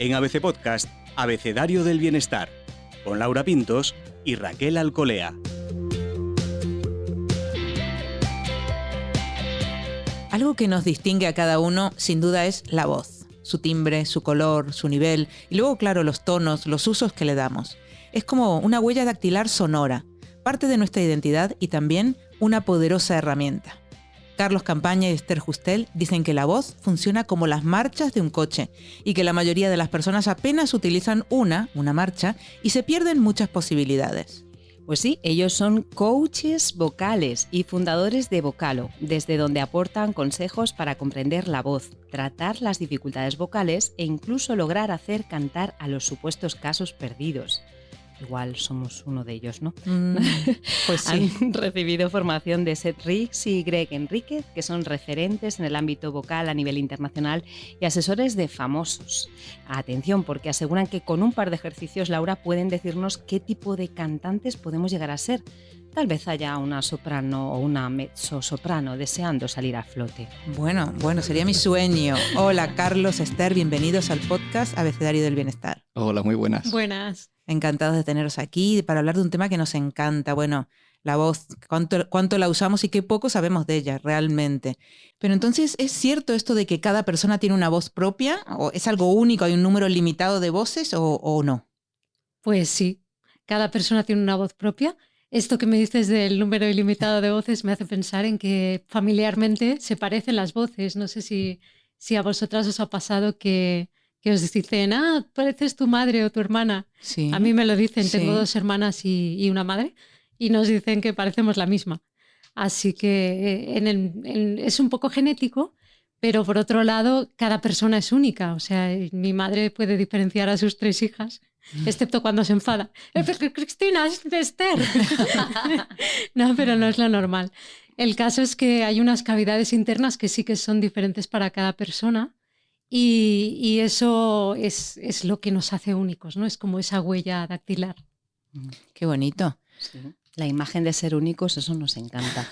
En ABC Podcast, Abecedario del Bienestar, con Laura Pintos y Raquel Alcolea. Algo que nos distingue a cada uno, sin duda, es la voz. Su timbre, su color, su nivel y luego, claro, los tonos, los usos que le damos. Es como una huella dactilar sonora, parte de nuestra identidad y también una poderosa herramienta. Carlos Campaña y Esther Justel dicen que la voz funciona como las marchas de un coche y que la mayoría de las personas apenas utilizan una marcha y se pierden muchas posibilidades. Pues sí, ellos son coaches vocales y fundadores de Vocalo, desde donde aportan consejos para comprender la voz, tratar las dificultades vocales e incluso lograr hacer cantar a los supuestos casos perdidos. Igual somos uno de ellos, ¿no? Pues sí. Han recibido formación de Seth Riggs y Greg Enríquez, que son referentes en el ámbito vocal a nivel internacional y asesores de famosos. Atención, porque aseguran que con un par de ejercicios, Laura, pueden decirnos qué tipo de cantantes podemos llegar a ser. Tal vez haya una soprano o una mezzosoprano deseando salir a flote. Bueno, sería mi sueño. Hola, Carlos, Esther, bienvenidos al podcast Abecedario del Bienestar. Hola, muy buenas. Buenas. Encantados de teneros aquí para hablar de un tema que nos encanta. Bueno, la voz, cuánto la usamos y qué poco sabemos de ella realmente. Pero entonces, ¿es cierto esto de que cada persona tiene una voz propia? ¿O es algo único, hay un número limitado de voces o no? Pues sí, cada persona tiene una voz propia. Esto que me dices del número ilimitado de voces me hace pensar en que familiarmente se parecen las voces. No sé si a vosotras os ha pasado que os dicen, pareces tu madre o tu hermana. Sí. A mí me lo dicen, Sí. tengo dos hermanas y una madre, y nos dicen que parecemos la misma. Así que es un poco genético, pero por otro lado, cada persona es única. O sea, mi madre puede diferenciar a sus 3 hijas, excepto cuando se enfada. Cristina, es de Esther. No, pero no es lo normal. El caso es que hay unas cavidades internas que sí que son diferentes para cada persona. Y eso es lo que nos hace únicos, ¿no? Es como esa huella dactilar. Qué bonito. Sí. La imagen de ser únicos, eso nos encanta.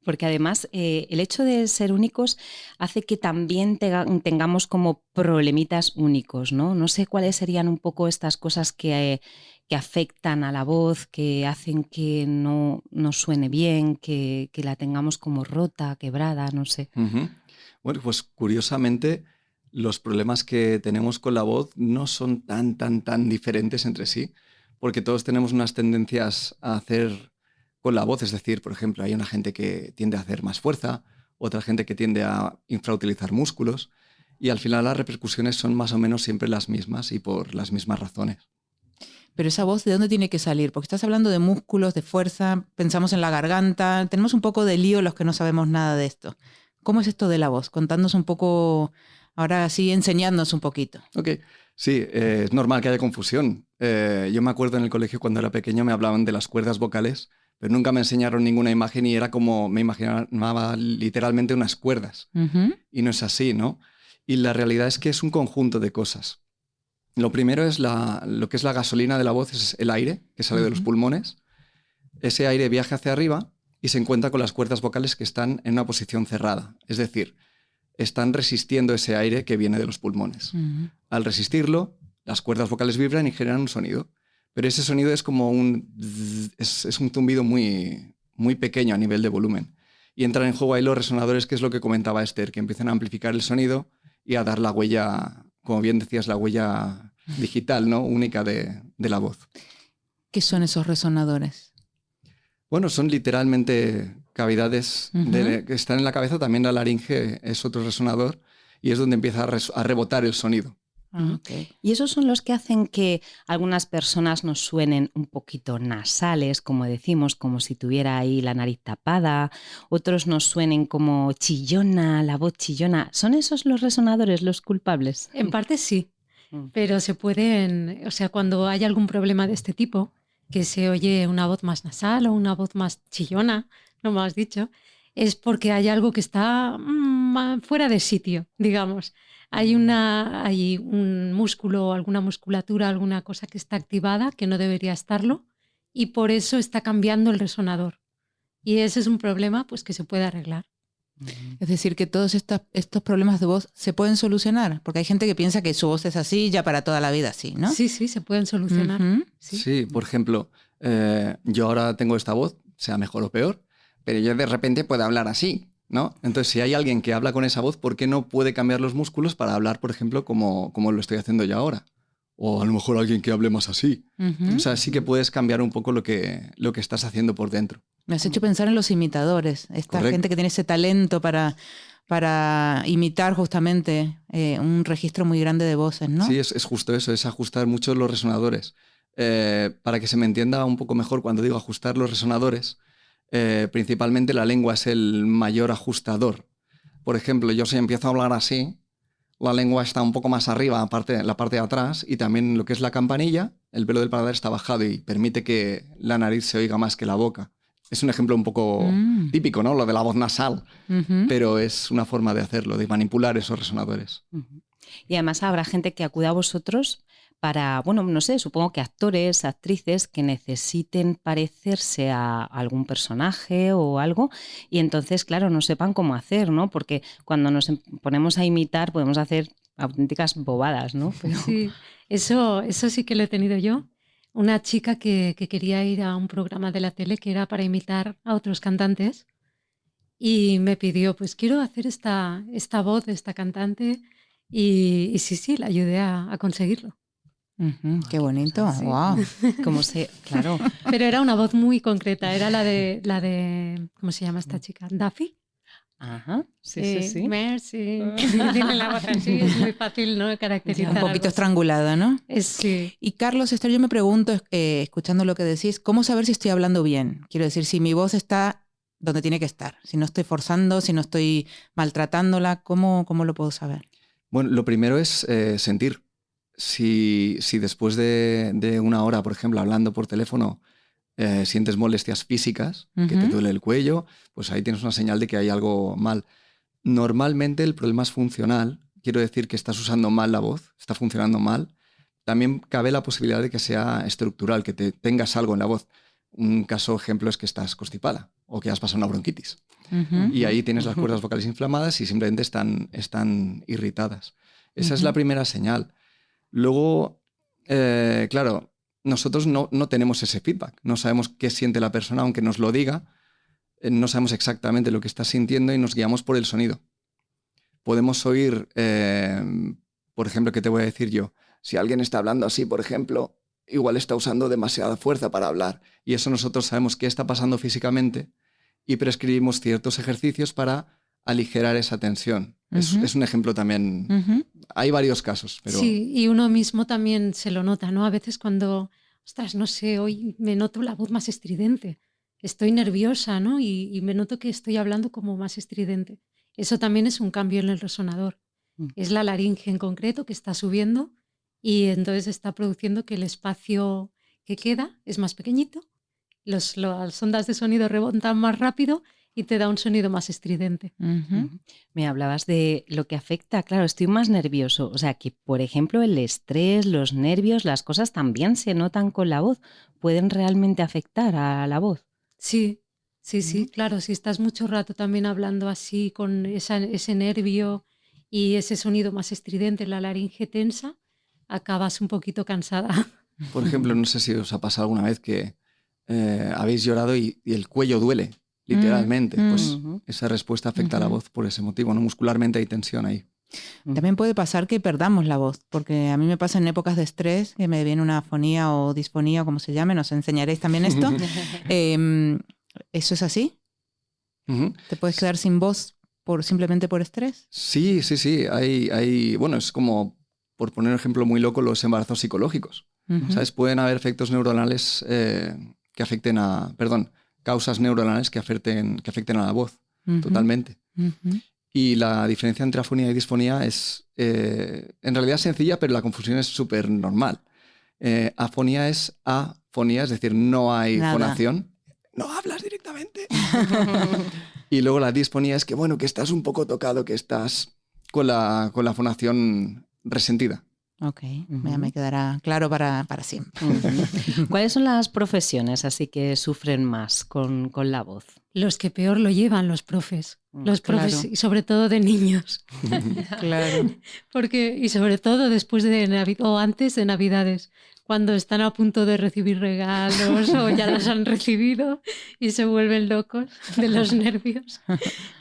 Porque además el hecho de ser únicos hace que también tengamos como problemitas únicos, ¿no? No sé cuáles serían un poco estas cosas que afectan a la voz, que hacen que no suene bien, que la tengamos como rota, quebrada, no sé. Uh-huh. Bueno, pues curiosamente los problemas que tenemos con la voz no son tan diferentes entre sí, porque todos tenemos unas tendencias a hacer con la voz, es decir, por ejemplo, hay una gente que tiende a hacer más fuerza, otra gente que tiende a infrautilizar músculos, y al final las repercusiones son más o menos siempre las mismas y por las mismas razones. Pero esa voz, ¿de dónde tiene que salir? Porque estás hablando de músculos, de fuerza, pensamos en la garganta, tenemos un poco de lío los que no sabemos nada de esto. ¿Cómo es esto de la voz? Contadnos un poco, ahora sí, enseñadnos un poquito. Ok, sí, es normal que haya confusión. Yo me acuerdo en el colegio cuando era pequeño me hablaban de las cuerdas vocales, pero nunca me enseñaron ninguna imagen y era como me imaginaba literalmente unas cuerdas. Uh-huh. Y no es así, ¿no? Y la realidad es que es un conjunto de cosas. Lo primero es lo que es la gasolina de la voz, es el aire que sale de los pulmones. Ese aire viaja hacia arriba y se encuentra con las cuerdas vocales que están en una posición cerrada. Es decir, están resistiendo ese aire que viene de los pulmones. Uh-huh. Al resistirlo, las cuerdas vocales vibran y generan un sonido. Pero ese sonido es como un zumbido muy, muy pequeño a nivel de volumen. Y entran en juego ahí los resonadores, que es lo que comentaba Esther, que empiezan a amplificar el sonido y a dar la huella, como bien decías, la huella digital, ¿no? Única de la voz. ¿Qué son esos resonadores? Bueno, son literalmente cavidades que están en la cabeza. También la laringe es otro resonador y es donde empieza a rebotar el sonido. Okay. Y esos son los que hacen que algunas personas nos suenen un poquito nasales, como decimos, como si tuviera ahí la nariz tapada. Otros nos suenen como chillona, la voz chillona. ¿Son esos los resonadores los culpables? En parte sí, pero se pueden, o sea, cuando hay algún problema de este tipo, que se oye una voz más nasal o una voz más chillona, no me has dicho, es porque hay algo que está fuera de sitio, digamos. Hay un músculo, alguna musculatura, alguna cosa que está activada que no debería estarlo y por eso está cambiando el resonador. Y ese es un problema pues, que se puede arreglar. Es decir, que todos estos problemas de voz se pueden solucionar, porque hay gente que piensa que su voz es así ya para toda la vida así, ¿no? Sí, sí, se pueden solucionar. Sí, por ejemplo, yo ahora tengo esta voz, sea mejor o peor, pero yo de repente puedo hablar así, ¿no? Entonces, si hay alguien que habla con esa voz, ¿por qué no puede cambiar los músculos para hablar, por ejemplo, como lo estoy haciendo yo ahora? O a lo mejor alguien que hable más así. O sea, sí que puedes cambiar un poco lo que estás haciendo por dentro. Me has hecho pensar en los imitadores, esta Correcto. gente que tiene ese talento para imitar justamente un registro muy grande de voces, ¿no? Sí, es justo eso, es ajustar mucho los resonadores. Para que se me entienda un poco mejor, cuando digo ajustar los resonadores, principalmente la lengua es el mayor ajustador. Por ejemplo, yo si empiezo a hablar así, la lengua está un poco más arriba, la parte de atrás, y también lo que es la campanilla, el velo del paladar está bajado y permite que la nariz se oiga más que la boca. Es un ejemplo un poco típico, ¿no? Lo de la voz nasal, pero es una forma de hacerlo, de manipular esos resonadores. Y además habrá gente que acude a vosotros para, bueno, no sé, supongo que actores, actrices que necesiten parecerse a algún personaje o algo y entonces, claro, no sepan cómo hacer, ¿no? Porque cuando nos ponemos a imitar podemos hacer auténticas bobadas, ¿no? Pero... Sí, eso sí que lo he tenido yo. Una chica que quería ir a un programa de la tele que era para imitar a otros cantantes y me pidió, pues quiero hacer esta voz de esta cantante y sí, la ayudé a conseguirlo. Qué bonito, Sí. wow. Claro. Pero era una voz muy concreta, era la de ¿cómo se llama esta chica? ¿Duffy? Ajá, sí. Mercy. Tiene la voz así, es muy fácil, ¿no? Caracterizar. Un algo poquito así. estrangulada, ¿no? Sí. Y Carlos, Esther, yo me pregunto, escuchando lo que decís, ¿cómo saber si estoy hablando bien? Quiero decir, si mi voz está donde tiene que estar, si no estoy forzando, si no estoy maltratándola, ¿cómo lo puedo saber? Bueno, lo primero es sentir. Si después de una hora, por ejemplo, hablando por teléfono, sientes molestias físicas, que te duele el cuello, pues ahí tienes una señal de que hay algo mal. Normalmente el problema es funcional, quiero decir que estás usando mal la voz, está funcionando mal. También cabe la posibilidad de que sea estructural, que tengas algo en la voz. Un caso ejemplo es que estás constipada o que has pasado una bronquitis. Y ahí tienes las cuerdas vocales inflamadas y simplemente están irritadas. Esa es la primera señal. Luego, claro, nosotros no tenemos ese feedback. No sabemos qué siente la persona, aunque nos lo diga. No sabemos exactamente lo que está sintiendo y nos guiamos por el sonido. Podemos oír, por ejemplo, ¿qué te voy a decir yo? Si alguien está hablando así, por ejemplo, igual está usando demasiada fuerza para hablar. Y eso nosotros sabemos qué está pasando físicamente y prescribimos ciertos ejercicios para aligerar esa tensión. Es un ejemplo también. Hay varios casos, pero... Sí, y uno mismo también se lo nota, ¿no? A veces cuando, ostras, no sé, hoy me noto la voz más estridente, estoy nerviosa, ¿no? Y me noto que estoy hablando como más estridente. Eso también es un cambio en el resonador. Es la laringe en concreto que está subiendo y entonces está produciendo que el espacio que queda es más pequeñito, las ondas de sonido rebotan más rápido y te da un sonido más estridente. Me hablabas de lo que afecta, claro, estoy más nervioso. O sea, que por ejemplo el estrés, los nervios, las cosas también se notan con la voz. ¿Pueden realmente afectar a la voz? Sí, claro, si estás mucho rato también hablando así con ese nervio y ese sonido más estridente, la laringe tensa, acabas un poquito cansada. Por ejemplo, no sé si os ha pasado alguna vez que habéis llorado y el cuello duele, literalmente. Pues esa respuesta afecta a la voz por ese motivo, ¿no? Muscularmente hay tensión ahí. También puede pasar que perdamos la voz, porque a mí me pasa en épocas de estrés, que me viene una afonía o disfonía, o como se llame, nos enseñaréis también esto. ¿Eso es así? ¿Te puedes quedar sin voz simplemente por estrés? Sí. Bueno, es como, por poner un ejemplo muy loco, los embarazos psicológicos. ¿Sabes? Pueden haber efectos neuronales que afecten causas neuronales que afecten a la voz, totalmente. Y la diferencia entre afonía y disfonía es en realidad sencilla, pero la confusión es súper normal. Afonía es afonía, es decir, no hay fonación. No hablas directamente. Y luego la disfonía es que, bueno, que estás un poco tocado, que estás con la fonación resentida. Ok, ya me quedará claro para siempre. ¿Cuáles son las profesiones así que sufren más con la voz? Los que peor lo llevan, los profes. Los profes, Claro. y sobre todo de niños. Claro. Y sobre todo después de Navidad o antes de Navidades, cuando están a punto de recibir regalos o ya los han recibido y se vuelven locos de los nervios.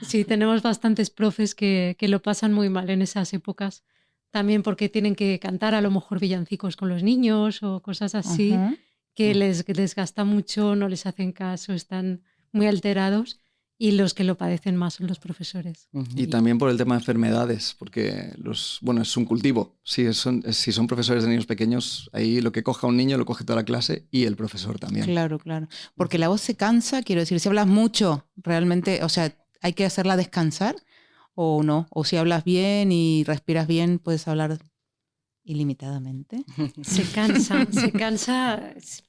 Sí, tenemos bastantes profes que lo pasan muy mal en esas épocas. También porque tienen que cantar a lo mejor villancicos con los niños o cosas así, Ajá. que les desgasta mucho, no les hacen caso, están muy alterados. Y los que lo padecen más son los profesores. Y también por el tema de enfermedades, porque es un cultivo. Si son profesores de niños pequeños, ahí lo que coja un niño lo coge toda la clase y el profesor también. Claro. Porque la voz se cansa, quiero decir, si hablas mucho, realmente, o sea, hay que hacerla descansar o no. O si hablas bien y respiras bien, puedes hablar ilimitadamente. Se cansa,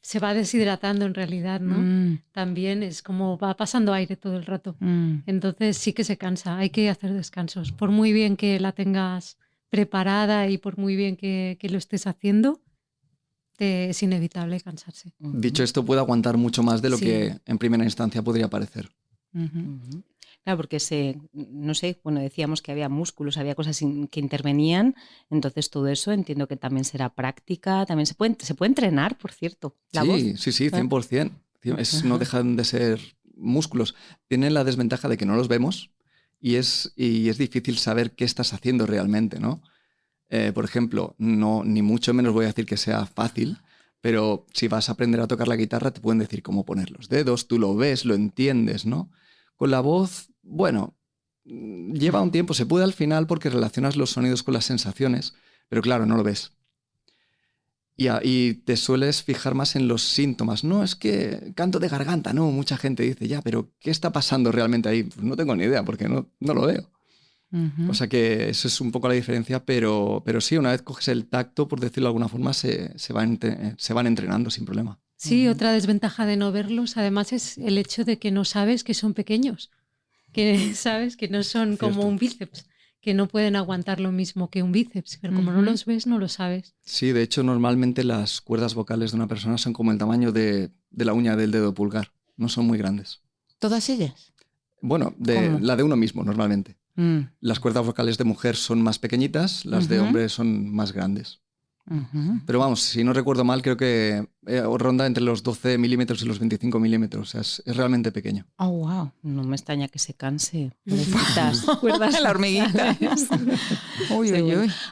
se va deshidratando en realidad, ¿no? También es como va pasando aire todo el rato. Entonces sí que se cansa, hay que hacer descansos. Por muy bien que la tengas preparada y por muy bien que lo estés haciendo, es inevitable cansarse. Dicho esto, puede aguantar mucho más de lo que en primera instancia podría parecer. Claro, porque no sé, bueno, decíamos que había músculos, había cosas que intervenían, entonces todo eso entiendo que también será práctica, también se puede entrenar, por cierto, la voz. Sí, 100%. No dejan de ser músculos. Tienen la desventaja de que no los vemos y es difícil saber qué estás haciendo realmente, ¿no? Por ejemplo, ni mucho menos voy a decir que sea fácil, pero si vas a aprender a tocar la guitarra te pueden decir cómo poner los dedos, tú lo ves, lo entiendes, ¿no? Con la voz, bueno, lleva un tiempo, se puede al final porque relacionas los sonidos con las sensaciones, pero claro, no lo ves. Y te sueles fijar más en los síntomas. No, es que canto de garganta, no, mucha gente dice, ya, pero ¿qué está pasando realmente ahí? Pues no tengo ni idea porque no lo veo. O sea que eso es un poco la diferencia, pero sí, una vez coges el tacto, por decirlo de alguna forma, se van entrenando sin problema. Sí, otra desventaja de no verlos, además, es el hecho de que no sabes que son pequeños, que sabes que no son como un bíceps, que no pueden aguantar lo mismo que un bíceps, pero como no los ves, no lo sabes. Sí, de hecho, normalmente las cuerdas vocales de una persona son como el tamaño de la uña del dedo pulgar, no son muy grandes. ¿Todas ellas? Bueno, la de uno mismo, normalmente. Las cuerdas vocales de mujer son más pequeñitas, las de hombre son más grandes. Pero vamos, si no recuerdo mal, creo que ronda entre los 12 milímetros y los 25 milímetros. O sea, es realmente pequeño. Oh, wow. No me extraña que se canse. Pobrecitas, cuerdas la hormiguita. Uy.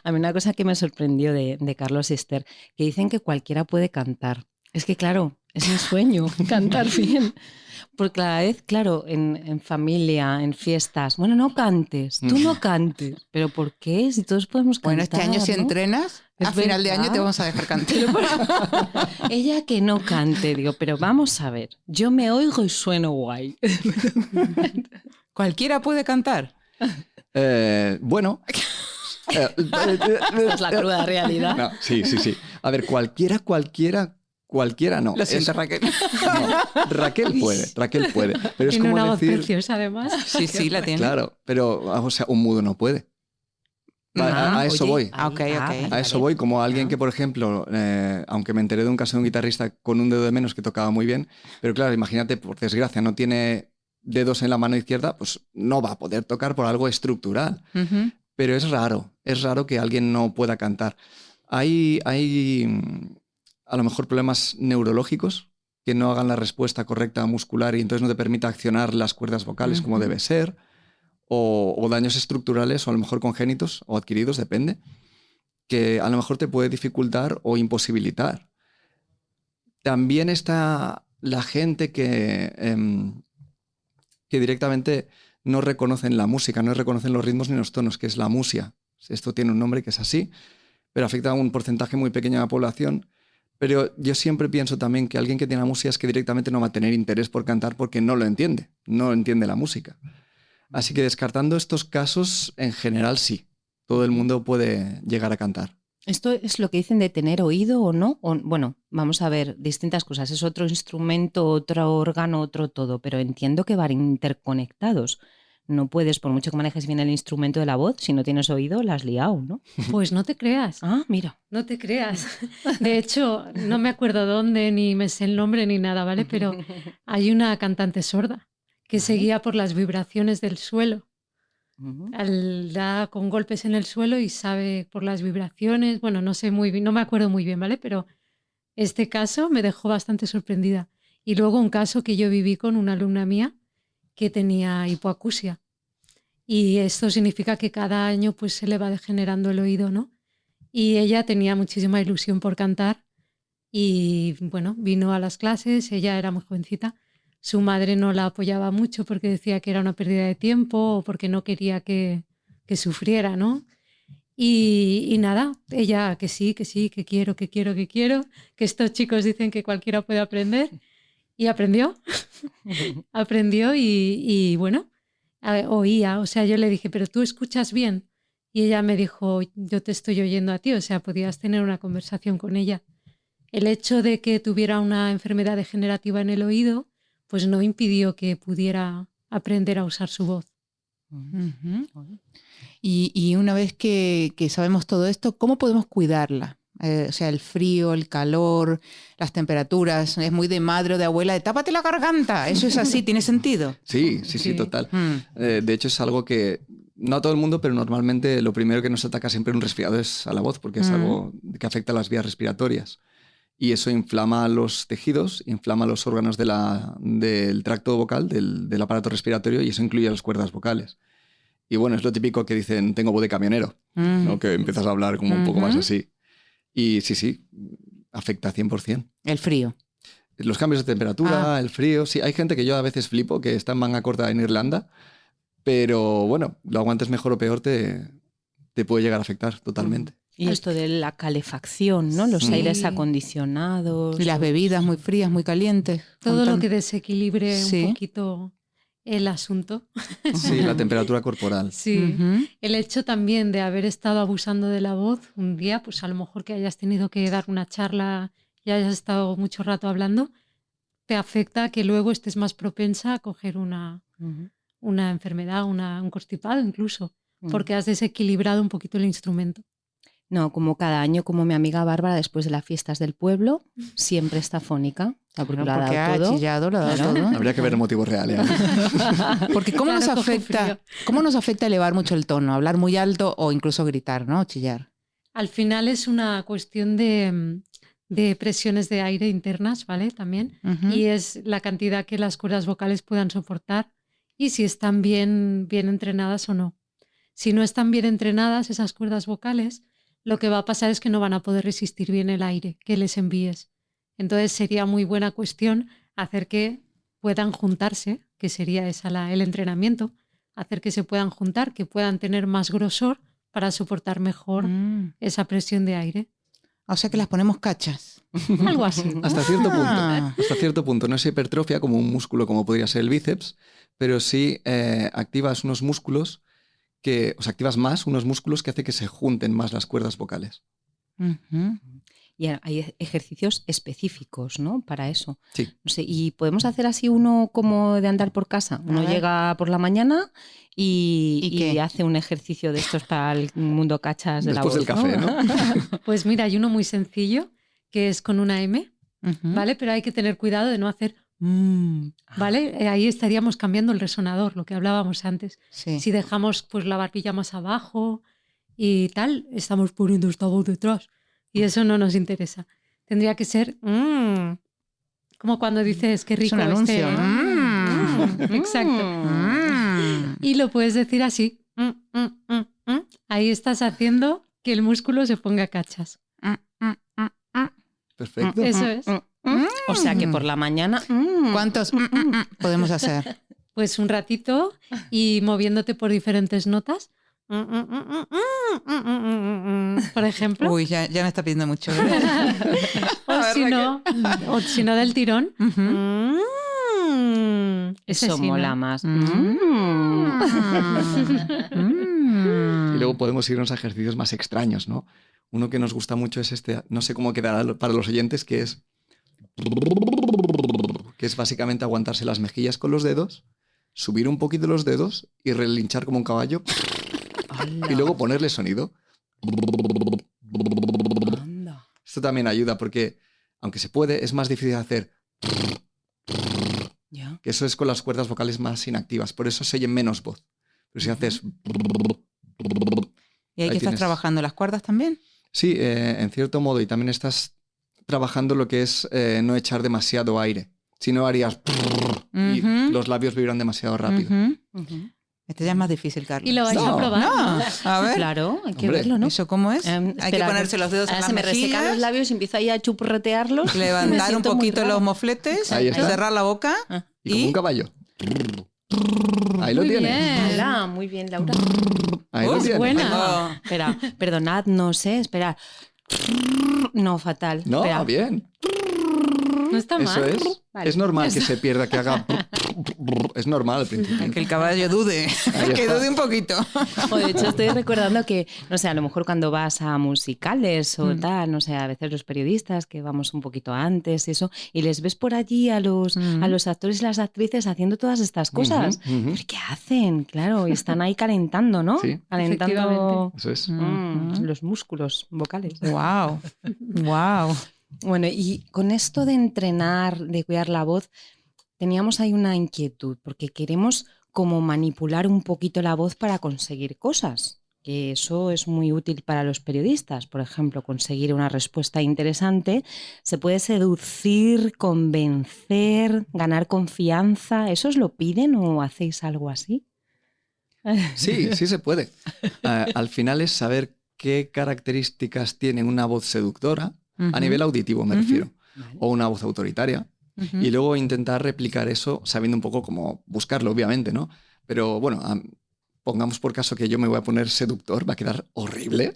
A mí una cosa que me sorprendió de Carlos y Esther, que dicen que cualquiera puede cantar. Es que claro, es mi sueño, cantar bien. Porque cada vez, claro, en familia, en fiestas, bueno, no cantes, tú no cantes. ¿Pero por qué? Si todos podemos cantar. Bueno, este año si entrenas, a final de año te vamos a dejar cantar. Ella que no cante, digo, pero vamos a ver, yo me oigo y sueno guay. ¿Cualquiera puede cantar? Bueno... Es la cruda realidad. No, sí. A ver, cualquiera no. Lo siento, Raquel. No, Raquel puede. Pero es Tiene como una voz decir... preciosa, además. Sí, la tiene. Claro, pero, o sea, un mudo no puede. A eso voy. A eso voy, como alguien que, por ejemplo, aunque me enteré de un caso de un guitarrista con un dedo de menos que tocaba muy bien, pero claro, imagínate, por desgracia, no tiene dedos en la mano izquierda, pues no va a poder tocar por algo estructural. Pero es raro que alguien no pueda cantar. Hay a lo mejor problemas neurológicos que no hagan la respuesta correcta muscular y entonces no te permita accionar las cuerdas vocales como debe ser, o daños estructurales o a lo mejor congénitos o adquiridos, depende, que a lo mejor te puede dificultar o imposibilitar. También está la gente que directamente no reconocen la música, no reconocen los ritmos ni los tonos, que es la amusia. Esto tiene un nombre que es así, pero afecta a un porcentaje muy pequeño de la población. Pero yo siempre pienso también que alguien que tiene amusia es que directamente no va a tener interés por cantar porque no entiende la música. Así que descartando estos casos, en general sí, todo el mundo puede llegar a cantar. ¿Esto es lo que dicen de tener oído o no? Bueno, vamos a ver, distintas cosas. Es otro instrumento, otro órgano, otro todo, pero entiendo que van interconectados. no puedes, por mucho que manejes bien el instrumento de la voz, si no tienes oído, la has liado, ¿no? Pues no te creas. Ah, mira. No te creas. De hecho, no me acuerdo dónde, ni me sé el nombre ni nada, ¿vale? Pero hay una cantante sorda que se guía por las vibraciones del suelo. Da con golpes en el suelo y sabe por las vibraciones. Bueno, no sé muy bien, no me acuerdo muy bien, ¿vale? Pero este caso me dejó bastante sorprendida. Y luego un caso que yo viví con una alumna mía que tenía hipoacusia. Y esto significa que cada año pues se le va degenerando el oído, ¿no? Y ella tenía muchísima ilusión por cantar y bueno, vino a las clases, ella era muy jovencita, su madre no la apoyaba mucho porque decía que era una pérdida de tiempo o porque no quería que sufriera, ¿no? Y nada, ella que sí, que quiero, que estos chicos dicen que cualquiera puede aprender y aprendió, aprendió y bueno, oía, o sea, yo le dije, pero tú escuchas bien. Y ella me dijo, yo te estoy oyendo a ti, o sea, podías tener una conversación con ella. El hecho de que tuviera una enfermedad degenerativa en el oído, pues no impidió que pudiera aprender a usar su voz. Y una vez que sabemos todo esto, ¿cómo podemos cuidarla? O sea, el frío, el calor, las temperaturas. Es muy de madre o de abuela de tápate la garganta. ¿Eso es así? ¿Tiene sentido? Sí, total. De hecho, es algo que, no a todo el mundo, pero normalmente lo primero que nos ataca siempre un resfriado es a la voz, porque es algo que afecta a las vías respiratorias. Y eso inflama los tejidos, inflama los órganos del tracto vocal, del aparato respiratorio, y eso incluye las cuerdas vocales. Y bueno, es lo típico que dicen, tengo voz de camionero, ¿no? Que empiezas a hablar como un poco más así. Y sí, afecta 100%. El frío. Los cambios de temperatura, el frío. Sí, hay gente que yo a veces flipo, que está en manga corta en Irlanda, pero bueno, lo aguantes mejor o peor, te puede llegar a afectar totalmente. Y esto de la calefacción, ¿no? Los aires acondicionados. Y las bebidas muy frías, muy calientes. Todo lo que desequilibre un poquito el asunto. Sí, la temperatura corporal. Sí. El hecho también de haber estado abusando de la voz un día, pues a lo mejor que hayas tenido que dar una charla y hayas estado mucho rato hablando, te afecta a que luego estés más propensa a coger una enfermedad, un constipado incluso, porque has desequilibrado un poquito el instrumento. No, como cada año, como mi amiga Bárbara, después de las fiestas del pueblo, siempre está fónica. Porque lo ha dado todo. Chillado, lo ha dado todo. Habría que ver el motivo real. Porque ¿cómo nos afecta elevar mucho el tono? Hablar muy alto o incluso gritar, ¿no? Chillar. Al final es una cuestión de presiones de aire internas, ¿vale? También. Y es la cantidad que las cuerdas vocales puedan soportar y si están bien entrenadas o no. Si no están bien entrenadas esas cuerdas vocales, lo que va a pasar es que no van a poder resistir bien el aire que les envíes. Entonces sería muy buena cuestión hacer que puedan juntarse, que sería el entrenamiento, hacer que se puedan juntar, que puedan tener más grosor para soportar mejor esa presión de aire. O sea que las ponemos cachas. Algo así. Hasta cierto punto. No es hipertrofia como un músculo como podría ser el bíceps, pero sí activas unos músculos activas más unos músculos que hace que se junten más las cuerdas vocales. Y hay ejercicios específicos, ¿no? Para eso. Sí. No sé, y podemos hacer así uno como de andar por casa. Uno llega por la mañana y hace un ejercicio de estos para el mundo cachas de después la voz. Después del café, ¿no? Pues mira, hay uno muy sencillo que es con una M, ¿vale? Pero hay que tener cuidado de no hacer ¿vale? Ahí estaríamos cambiando el resonador, lo que hablábamos antes. Sí. Si dejamos pues la barbilla más abajo y tal, estamos poniendo esta voz detrás y eso no nos interesa. Tendría que ser como cuando dices qué rico es un anuncio. Exacto. Y lo puedes decir así. Ahí estás haciendo que el músculo se ponga cachas. Perfecto. Eso es. O sea que por la mañana... ¿Cuántos podemos hacer? Pues un ratito y moviéndote por diferentes notas. Por ejemplo. Uy, ya me está pidiendo mucho. o si no del tirón. Eso mola más. Y luego podemos irnos a ejercicios más extraños, ¿no? Uno que nos gusta mucho es no sé cómo quedará para los oyentes, que es básicamente aguantarse las mejillas con los dedos subir un poquito los dedos y relinchar como un caballo y luego ponerle sonido. Anda. Esto también ayuda porque, aunque se puede, es más difícil hacer, Ya. que eso es con las cuerdas vocales más inactivas, por eso se oye menos voz. Pero si haces... ¿Y ahí que estás tienes- trabajando las cuerdas también? Sí, en cierto modo, y también estás trabajando lo que es no echar demasiado aire. Si no harías... y Ujú. los labios vibran demasiado rápido. Ujú. Ujú. Este ya es más difícil, Carlos. Y lo vais No, a probar. No, ¿no? a ver. Claro, hay que Hombre, verlo, ¿no? ¿Eso cómo es? Hay que Espera, ponerse los dedos en ahora las se me resecan los mejillas, labios y empiezo ahí a chupurretearlos. Me levantar un siento muy poquito rara. los mofletes, Ahí está. cerrar la boca Y como un caballo. Ahí lo Muy tienes. bien. Hola, muy bien, Laura. Ahí lo Es tienes. buena. Tengo- Espera, perdonad, no sé, espera. No, fatal. No, Espera. bien. No está Eso mal. es. Vale. Es normal que se pierda, que haga... Es normal al principio. Que el caballo dude, Ahí que está. dude un poquito. O de hecho, estoy recordando que, no sé, a lo mejor cuando vas a musicales o tal, no sé, a veces los periodistas que vamos un poquito antes y eso, y les ves por allí a los actores y las actrices haciendo todas estas cosas. Ujú, ujú. ¿Pero qué hacen? Claro, y están ahí calentando, ¿no? Sí. Calentando Eso es. los músculos vocales. Wow, wow. Bueno, y con esto de entrenar, de cuidar la voz, teníamos ahí una inquietud, porque queremos como manipular un poquito la voz para conseguir cosas, que eso es muy útil para los periodistas. Por ejemplo, conseguir una respuesta interesante, se puede seducir, convencer, ganar confianza. ¿Eso os lo piden o hacéis algo así? Sí, sí se puede. Al final es saber qué características tiene una voz seductora, a nivel auditivo me refiero, o una voz autoritaria, y luego intentar replicar eso sabiendo un poco cómo buscarlo, obviamente, ¿no? Pero bueno, pongamos por caso que yo me voy a poner seductor, va a quedar horrible,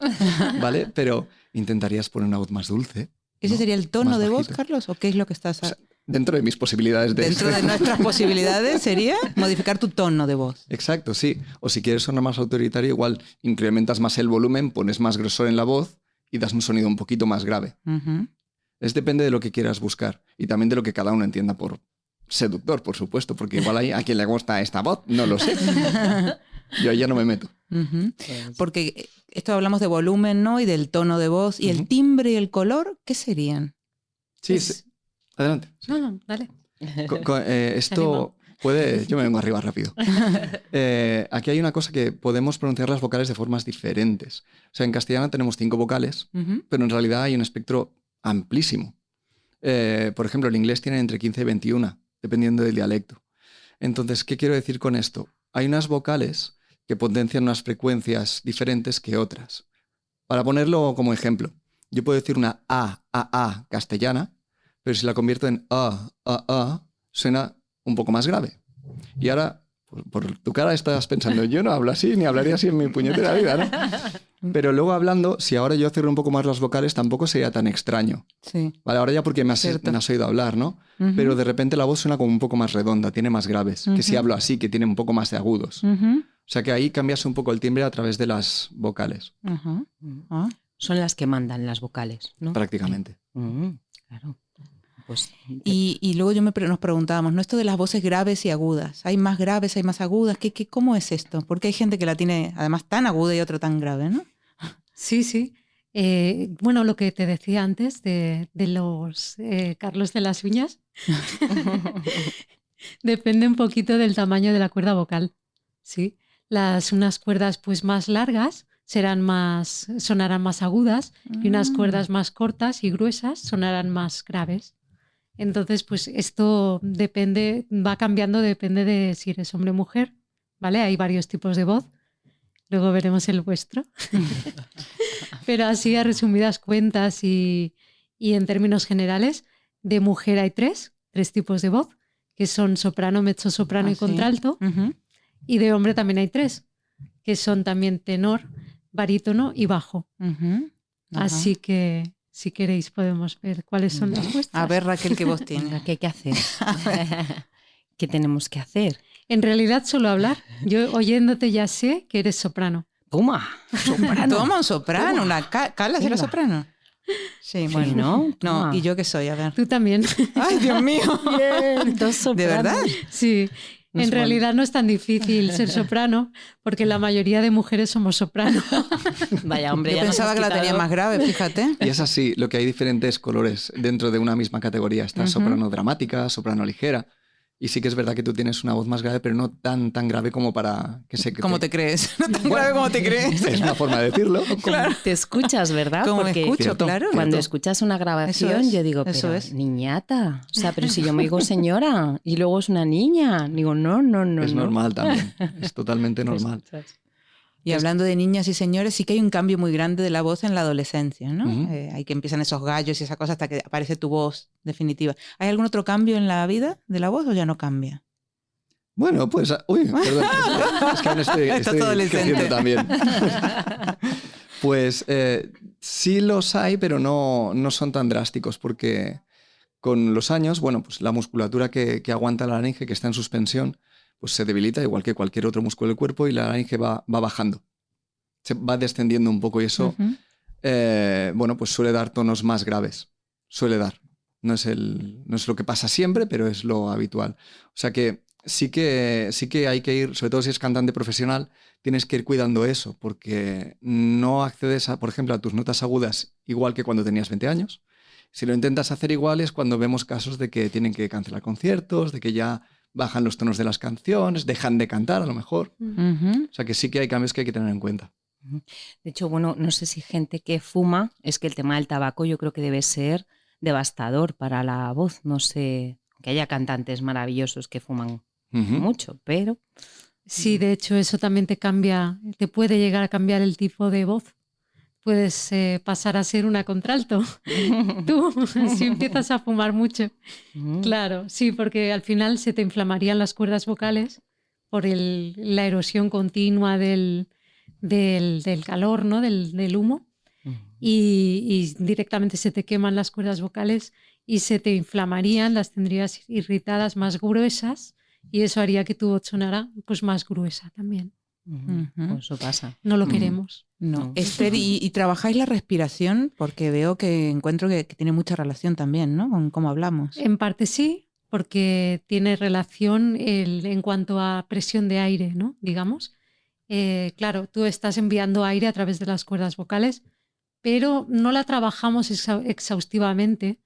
¿vale? Pero intentarías poner una voz más dulce. ¿Ese ¿no? sería el tono Más de voz, bajito. Carlos? ¿O qué es lo que estás O sea, dentro de mis posibilidades de... dentro de nuestras posibilidades sería modificar tu tono de voz? Exacto, sí. O si quieres sonar más autoritario, igual incrementas más el volumen, pones más grosor en la voz y das un sonido un poquito más grave. Ujú. Depende de lo que quieras buscar y también de lo que cada uno entienda por seductor, por supuesto, porque igual hay a quien le gusta esta voz, no lo sé. Yo ya no me meto. Ujú. Porque esto hablamos de volumen, ¿no? Y del tono de voz. ¿Y el timbre y el color qué serían? Sí, sí. Adelante. No, no, dale. Esto puede... Yo me vengo arriba rápido. Aquí hay una cosa que podemos pronunciar las vocales de formas diferentes. O sea, en castellano tenemos 5 vocales, Ujú. pero en realidad hay un espectro amplísimo. Por ejemplo, el inglés tiene entre 15 y 21, dependiendo del dialecto. Entonces, ¿qué quiero decir con esto? Hay unas vocales que potencian unas frecuencias diferentes que otras. Para ponerlo como ejemplo, yo puedo decir una A castellana, pero si la convierto en A, suena un poco más grave. Y ahora, por tu cara estás pensando, yo no hablo así, ni hablaría así en mi puñetera vida, ¿no? Pero luego hablando, si ahora yo cierro un poco más las vocales, tampoco sería tan extraño. Sí. Vale, ahora ya porque me Cierto. has oído hablar, ¿no? Ujú. Pero de repente la voz suena como un poco más redonda, tiene más graves, que si hablo así, que tiene un poco más de agudos. Ujú. O sea que ahí cambias un poco el timbre a través de las vocales, Ajá. Ah. Son las que mandan las vocales, ¿no? prácticamente. Claro. Pues, Y luego nos preguntábamos, ¿no? Esto de las voces graves y agudas. ¿Hay más graves, hay más agudas? ¿Cómo es esto? Porque hay gente que la tiene además tan aguda y otra tan grave, ¿no? Sí, sí. Bueno, lo que te decía antes de los Carlos de las uñas, depende un poquito del tamaño de la cuerda vocal. ¿Sí? Unas cuerdas pues más largas sonarán más agudas y unas cuerdas más cortas y gruesas sonarán más graves. Entonces, pues esto va cambiando, depende de si eres hombre o mujer, ¿vale? Hay varios tipos de voz. Luego veremos el vuestro. Pero así a resumidas cuentas y en términos generales, de mujer hay tres tipos de voz, que son soprano, mezzosoprano y ¿sí? contralto. Ujú. Y de hombre también hay 3, que son también tenor, barítono y bajo. Ujú. Ajá. Así que si queréis podemos ver cuáles son las vuestras. A ver, Raquel, ¿qué voz tiene? ¿qué hay que hacer? ¿Qué tenemos que hacer? En realidad solo hablar. Yo oyéndote ya sé que eres soprano. Toma, soprano. Toma un soprano, una Carla será Venga. soprano. Sí, Sí, bueno. ¿no? No, Toma. ¿y yo qué soy? A ver. Tú también. ¡Ay, Dios mío! Bien, dos ¿De sopranos. verdad? Sí. En realidad no es tan difícil ser soprano, porque la mayoría de mujeres somos soprano. Vaya, hombre, Yo ya nos pensaba has que la tenía quitado- más grave, fíjate. Y es así, lo que hay diferentes colores dentro de una misma categoría. Está soprano dramática, soprano ligera. Y sí que es verdad que tú tienes una voz más grave, pero no tan grave como para que se... ¿Cómo te crees? No tan grave como te crees. Es una forma de decirlo. Como te escuchas, ¿verdad? Como me Porque escucho, Cierto. claro. cuando Cierto. escuchas una grabación, Eso es, yo digo, eso pero es. niñata, o sea, pero si yo me digo señora y luego es una niña, digo, no. Es normal también. Es totalmente normal. Y hablando de niñas y señores, sí que hay un cambio muy grande de la voz en la adolescencia, ¿no? Ujú. Hay que empiezan esos gallos y esa cosa hasta que aparece tu voz definitiva. ¿Hay algún otro cambio en la vida de la voz o ya no cambia? Bueno, pues... Uy, perdón. Es que aún estoy Estás adolescente. creciendo también. Pues sí los hay, pero no son tan drásticos porque con los años, bueno, pues la musculatura que aguanta la laringe, que está en suspensión, pues se debilita igual que cualquier otro músculo del cuerpo y la laringe va bajando. Se va descendiendo un poco y eso, Ujú. bueno, pues suele dar tonos más graves. Suele dar. No es lo que pasa siempre, pero es lo habitual. O sea que sí que hay que ir, sobre todo si es cantante profesional, tienes que ir cuidando eso, porque no accedes, por ejemplo, a tus notas agudas igual que cuando tenías 20 años. Si lo intentas hacer igual es cuando vemos casos de que tienen que cancelar conciertos, de que ya bajan los tonos de las canciones, dejan de cantar a lo mejor. Ujú. O sea que sí que hay cambios que hay que tener en cuenta. De hecho, bueno, no sé si gente que fuma, es que el tema del tabaco yo creo que debe ser devastador para la voz. No sé, que haya cantantes maravillosos que fuman Ujú. mucho, pero Sí, de hecho eso también te cambia, te puede llegar a cambiar el tipo de voz. Puedes pasar a ser una contralto. Tú, si empiezas a fumar mucho. Claro, sí, porque al final se te inflamarían las cuerdas vocales por la erosión continua del calor, ¿no? Del humo. Y directamente se te queman las cuerdas vocales y se te inflamarían, las tendrías irritadas, más gruesas, y eso haría que tu voz sonara pues más gruesa también. Pues eso pasa. No lo queremos. No. No. Esther, ¿y trabajáis la respiración? Porque veo que encuentro que tiene mucha relación también, ¿no? Con cómo hablamos. En parte sí, porque tiene relación en cuanto a presión de aire, ¿no? Digamos. Claro, tú estás enviando aire a través de las cuerdas vocales, pero no la trabajamos exhaustivamente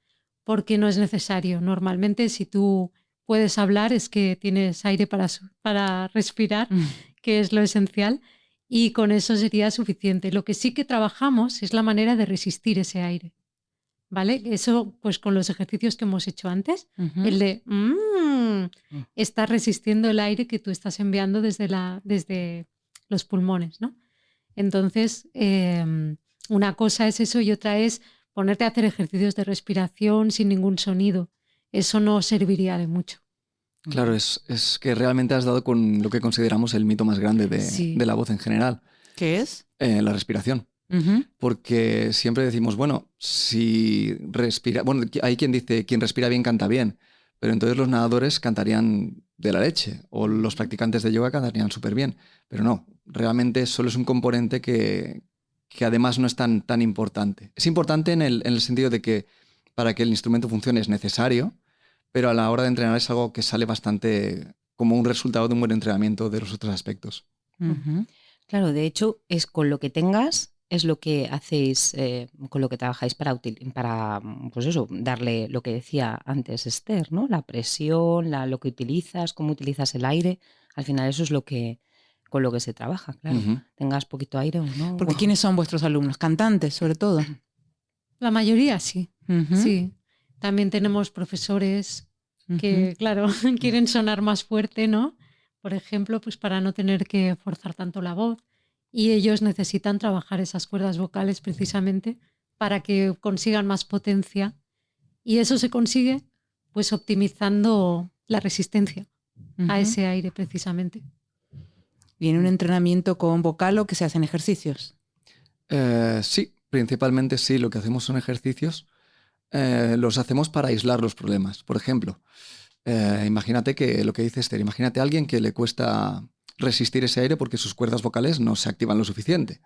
porque no es necesario. Normalmente, si tú puedes hablar, es que tienes aire para respirar, que es lo esencial, y con eso sería suficiente. Lo que sí que trabajamos es la manera de resistir ese aire. ¿Vale? Eso, pues con los ejercicios que hemos hecho antes, Ujú. el de estás resistiendo el aire que tú estás enviando desde los pulmones, ¿no? Entonces, una cosa es eso y otra es ponerte a hacer ejercicios de respiración sin ningún sonido. Eso no serviría de mucho. Claro, es que realmente has dado con lo que consideramos el mito más grande Sí. de la voz en general, ¿Qué es? la respiración. Ujú. Porque siempre decimos, bueno, si respira... Bueno, hay quien dice, quien respira bien canta bien, pero entonces los nadadores cantarían de la leche o los practicantes de yoga cantarían súper bien. Pero no, realmente solo es un componente que además no es tan importante. Es importante en el sentido de que para que el instrumento funcione es necesario, pero a la hora de entrenar es algo que sale bastante como un resultado de un buen entrenamiento de los otros aspectos. Ujú. Claro, de hecho, es con lo que tengas, es lo que hacéis, con lo que trabajáis para pues eso, darle lo que decía antes Esther, ¿no? La presión, lo que utilizas, cómo utilizas el aire. Al final eso es con lo que se trabaja, claro. Ujú. Tengas poquito aire o no. Porque ¿quiénes son vuestros alumnos? Cantantes, sobre todo. La mayoría sí. Ujú. Sí. También tenemos profesores que, claro, quieren sonar más fuerte, ¿no? Por ejemplo, pues para no tener que forzar tanto la voz. Y ellos necesitan trabajar esas cuerdas vocales precisamente para que consigan más potencia. Y eso se consigue pues optimizando la resistencia Ujú. a ese aire precisamente. ¿Viene un entrenamiento con vocal o que se hacen ejercicios? Sí, principalmente sí, lo que hacemos son ejercicios. Los hacemos para aislar los problemas. Por ejemplo, imagínate que lo que dice Esther, imagínate a alguien que le cuesta resistir ese aire porque sus cuerdas vocales no se activan lo suficiente.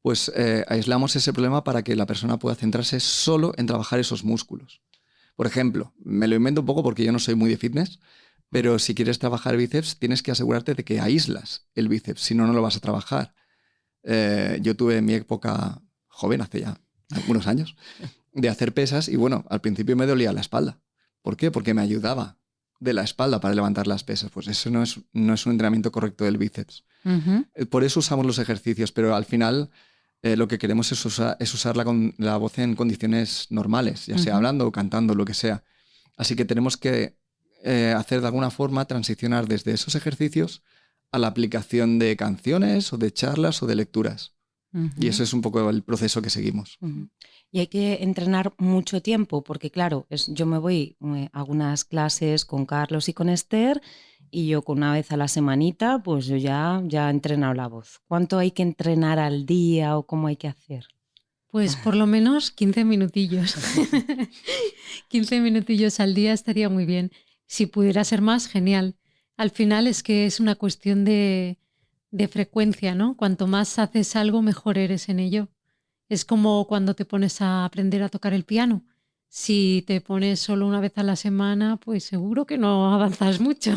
Pues aislamos ese problema para que la persona pueda centrarse solo en trabajar esos músculos. Por ejemplo, me lo invento un poco porque yo no soy muy de fitness, Pero si quieres trabajar el bíceps, tienes que asegurarte de que aíslas el bíceps, si no, no lo vas a trabajar. Yo tuve en mi época joven, hace ya algunos años, de hacer pesas y bueno, al principio me dolía la espalda. ¿Por qué? Porque me ayudaba de la espalda para levantar las pesas. Pues eso no es un entrenamiento correcto del bíceps. Por eso usamos los ejercicios, pero al final lo que queremos es usar la voz en condiciones normales, ya sea hablando o cantando, lo que sea. Así que tenemos que hacer de alguna forma transicionar desde esos ejercicios a la aplicación de canciones o de charlas o de lecturas. Y eso es un poco el proceso que seguimos. Y hay que entrenar mucho tiempo, porque claro, yo me voy a algunas clases con Carlos y con Esther, y yo con una vez a la semanita, pues yo ya he entrenado la voz. ¿Cuánto hay que entrenar al día o cómo hay que hacer? Pues por lo menos 15 minutillos. 15 minutillos al día estaría muy bien. Si pudiera ser más, genial. Al final es que es una cuestión de frecuencia, ¿no? Cuanto más haces algo, mejor eres en ello. Es como cuando te pones a aprender a tocar el piano. Si te pones solo una vez a la semana, pues seguro que no avanzas mucho.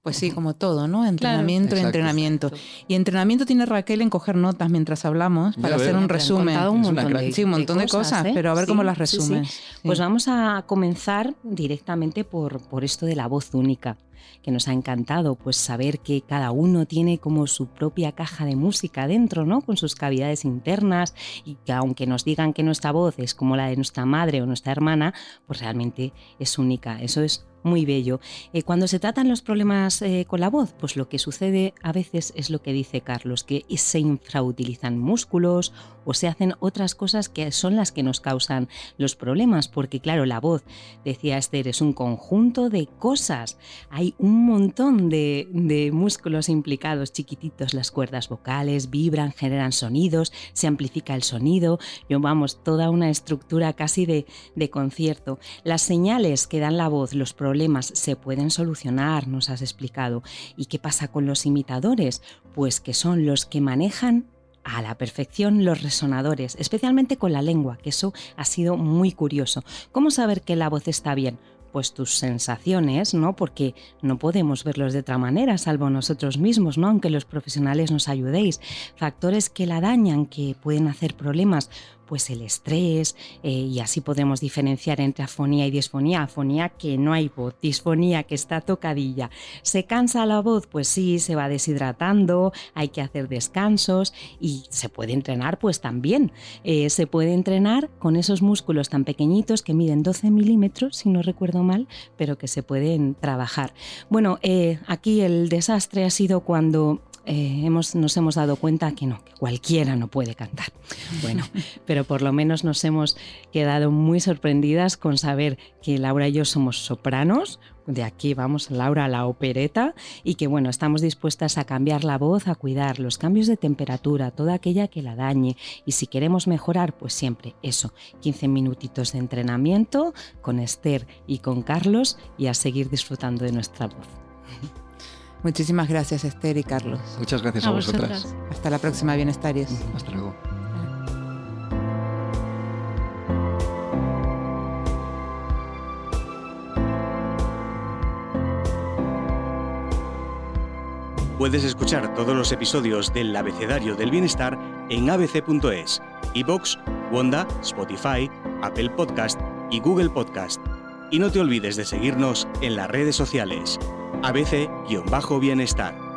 Pues sí, como todo, ¿no? Entrenamiento, Claro. entrenamiento. Exacto. Y entrenamiento tiene Raquel en coger notas mientras hablamos para hacer un resumen. Un Es una montón crack. Sí, un montón de cosas, pero a ver cómo las Sí, sí. resumes. Pues Sí. vamos a comenzar directamente por esto de la voz única, que nos ha encantado, pues saber que cada uno tiene como su propia caja de música dentro, ¿no? Con sus cavidades internas, y que aunque nos digan que nuestra voz es como la de nuestra madre o nuestra hermana, pues realmente es única. Eso es muy bello. Cuando se tratan los problemas con la voz, pues lo que sucede a veces es lo que dice Carlos, que se infrautilizan músculos o se hacen otras cosas que son las que nos causan los problemas, porque claro, la voz, decía Esther, es un conjunto de cosas. Hay un montón de músculos implicados, chiquititos, las cuerdas vocales vibran, generan sonidos, se amplifica el sonido, toda una estructura casi de concierto. Las señales que dan la voz, los problemas se pueden solucionar, nos has explicado. ¿Y qué pasa con los imitadores? Pues que son los que manejan a la perfección los resonadores, especialmente con la lengua, que eso ha sido muy curioso. ¿Cómo saber que la voz está bien? Pues tus sensaciones, ¿no? Porque no podemos verlos de otra manera, salvo nosotros mismos, ¿no? Aunque los profesionales nos ayudéis. Factores que la dañan, que pueden hacer problemas, pues el estrés, y así podemos diferenciar entre afonía y disfonía. Afonía, que no hay voz; disfonía, que está tocadilla. ¿Se cansa la voz? Pues sí, se va deshidratando, hay que hacer descansos y se puede entrenar pues también. Se puede entrenar con esos músculos tan pequeñitos que miden 12 milímetros, si no recuerdo mal, pero que se pueden trabajar. Bueno, aquí el desastre ha sido cuando nos hemos dado cuenta que cualquiera no puede cantar. Bueno, pero por lo menos nos hemos quedado muy sorprendidas con saber que Laura y yo somos sopranos. De aquí vamos, Laura, a la opereta, y que bueno, estamos dispuestas a cambiar la voz, a cuidar los cambios de temperatura, toda aquella que la dañe. Y si queremos mejorar, pues siempre eso, 15 minutitos de entrenamiento con Esther y con Carlos, y a seguir disfrutando de nuestra voz. Muchísimas gracias, Esther y Carlos. Muchas gracias a vosotras. Hasta la próxima, Bienestarios. Hasta luego. Puedes escuchar todos los episodios del Abecedario del Bienestar en abc.es, iVoox, Wanda, Spotify, Apple Podcast y Google Podcast. Y no te olvides de seguirnos en las redes sociales. ABC-Bienestar.